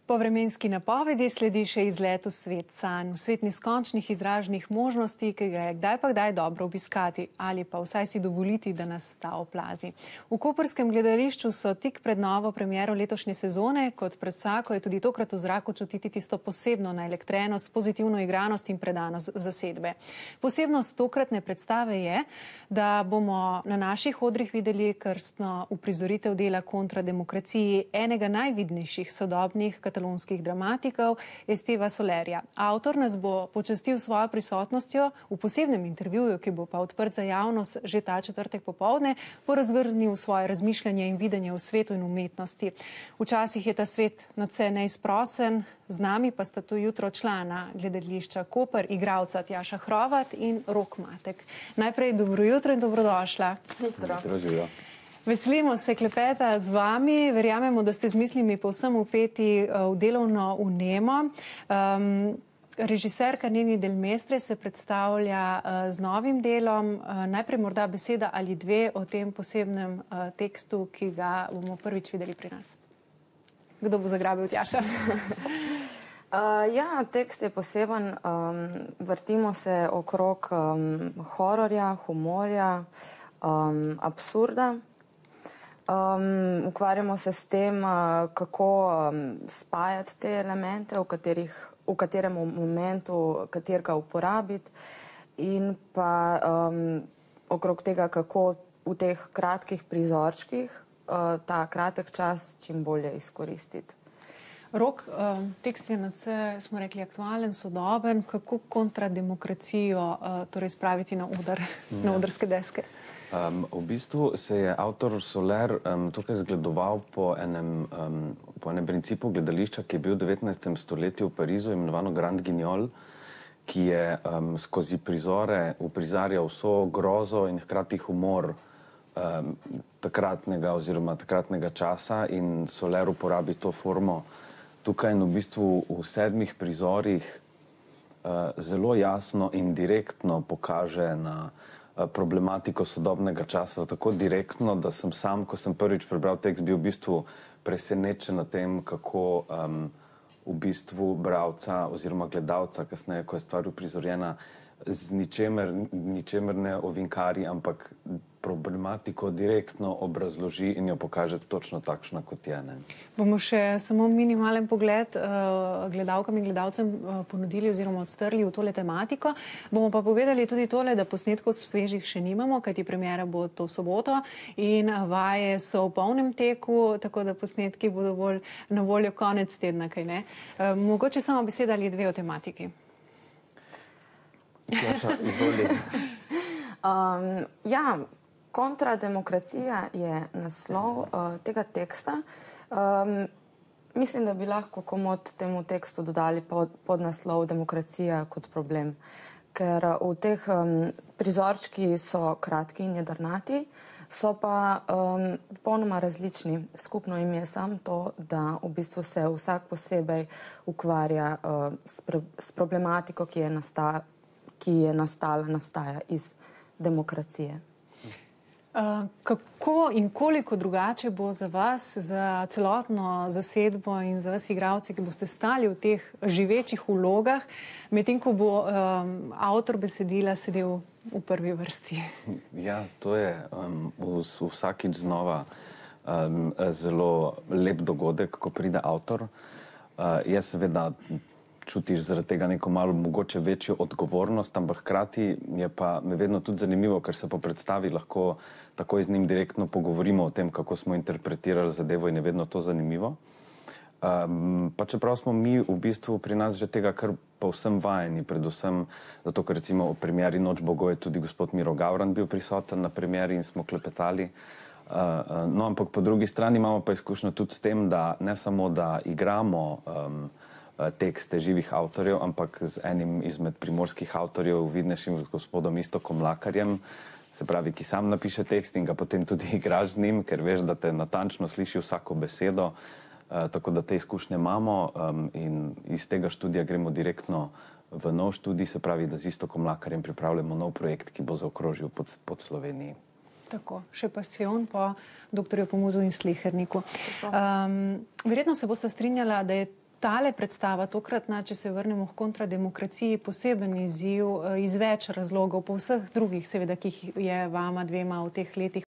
Po vremenski napovedi sledi še izlet v svet sanj, v svet neskončnih izražnih možnosti, ki ga je kdaj pa kdaj dobro obiskati ali pa vsaj si dovoliti, da nas ta oplazi. V koprskem gledališču so tik pred novo premiero letošnje sezone, kot pred vsako je tudi tokrat v zraku čutiti tisto posebno naelektrenost, pozitivno igranost in predanost zasedbe. Posebnost tokratne predstave je, da bomo na naših odrih videli krstno uprizoritev dela Kontra demokraciji enega najvidnejših sodobnih katalonskih dramatikov Esteva Solerja. Avtor nas bo počastil svojo prisotnostjo v posebnem intervjuju, ki bo pa odprt za javnost že ta četrtek popoldne, bo razgrnil svoje razmišljanje in videnje v svetu in umetnosti. Včasih je ta svet nadvse neizprosen, z nami pa sta to jutro člana gledališča Koper, igralca Tjaša Hrovat in Rok Matek. Najprej dobro jutro in dobrodošla. Jutro. Veselimo se klepeta z vami, verjamemo, da ste z mislimi povsem vpeti v delovno vnemo. Režiserka Neni Del Mestre se predstavlja z novim delom. Najprej morda beseda ali dve o tem posebnem tekstu, ki ga bomo prvič videli pri nas. Kdo bo zagrabil, Tjaša? Ja, tekst je poseben. Vrtimo se okrog hororja, humorja, absurda. Ukvarjamo se s tem, kako spajati te elemente, v katerem momentu katerega uporabiti in pa okrog tega, kako v teh kratkih prizorčkih ta kratek čas čim bolje izkoristiti. Rok, tekst je nadvse, smo rekli, aktualen, sodoben. Kako kontra demokracijo torej spraviti na oder, na odrske deske? V bistvu se je avtor Soler tukaj zgledoval po enem principu gledališča, ki je bil v 19. stoletju v Parizu, imenovano Grand Guignol, ki je skozi prizore uprizarjal vso grozo in hkrati humor takratnega časa, in Soler uporabi to formo tukaj in v bistvu v 7 prizorih zelo jasno in direktno pokaže na problematiko sodobnega časa, tako direktno, da sem sam, ko sem prvič prebral tekst, bil v bistvu presenečen na tem, kako v bistvu bralca oziroma gledalca, kasneje, ko je stvar uprizorjena, z ničemer ne ovinkari, ampak problematiko direktno obrazloži in jo pokaže točno takšna, kot je. Bomo še samo minimalen pogled gledalkam in gledalcem ponudili oziroma odstrli v tole tematiko. Bomo pa povedali tudi tole, da posnetkov svežih še nimamo, kajti premiera bo to soboto in vaje so v polnem teku, tako da posnetki bodo bolj na voljo konec tedna, kaj ne? Mogoče samo beseda ali dve o tematiki. Tjaša, izvoli. Ja, Kontra demokracija je naslov tega teksta. Mislim, da bi lahko komot temu tekstu dodali pod naslov Demokracija kot problem. Ker v teh prizorčki so kratki in jedrnati, so pa popolnoma različni. Skupno jim je samo to, da v bistvu se vsak posebej ukvarja s problematiko, ki nastaja iz demokracije. Kako in koliko drugače bo za vas, za celotno zasedbo in za vas igralce, ki boste stali v teh živečih vlogah, medtem ko bo avtor besedila sedel v prvi vrsti? Ja, to je vsakič znova zelo lep dogodek, ko pride avtor. Jaz seveda čutiš zaradi tega neko malo mogoče večjo odgovornost, ampak hkrati je pa me vedno tudi zanimivo, ker se po predstavi lahko takoj z njim direktno pogovorimo o tem, kako smo interpretirali zadevo, in je vedno to zanimivo. Pa čeprav smo mi v bistvu pri nas že tega kar povsem vajeni, predvsem zato, ker recimo v premieri Noč bogov je tudi gospod Miro Gavran bil prisoten na premieri in smo klepetali. No, ampak po drugi strani imamo pa izkušnjo tudi s tem, da ne samo, da igramo tekste živih avtorjev, ampak z enim izmed primorskih avtorjev, vidnejšim gospodom Iztokom Mlakarjem, se pravi, ki sam napiše tekst in ga potem tudi igraš z njim, ker veš, da te natančno sliši vsako besedo, tako da te izkušnje imamo in iz tega študija gremo direktno v nov študij, se pravi, da z Iztokom Mlakarjem pripravljamo nov projekt, ki bo zaokrožil pod Sloveniji. Tako, še pasijon po doktorju Pomuzu in Sleherniku. Verjetno se boste strinjala, da je tale predstava, tokratna, če se vrnemo k kontrademokraciji, poseben izziv iz več razlogov, po vseh drugih, seveda, ki jih je vama dvema v teh letih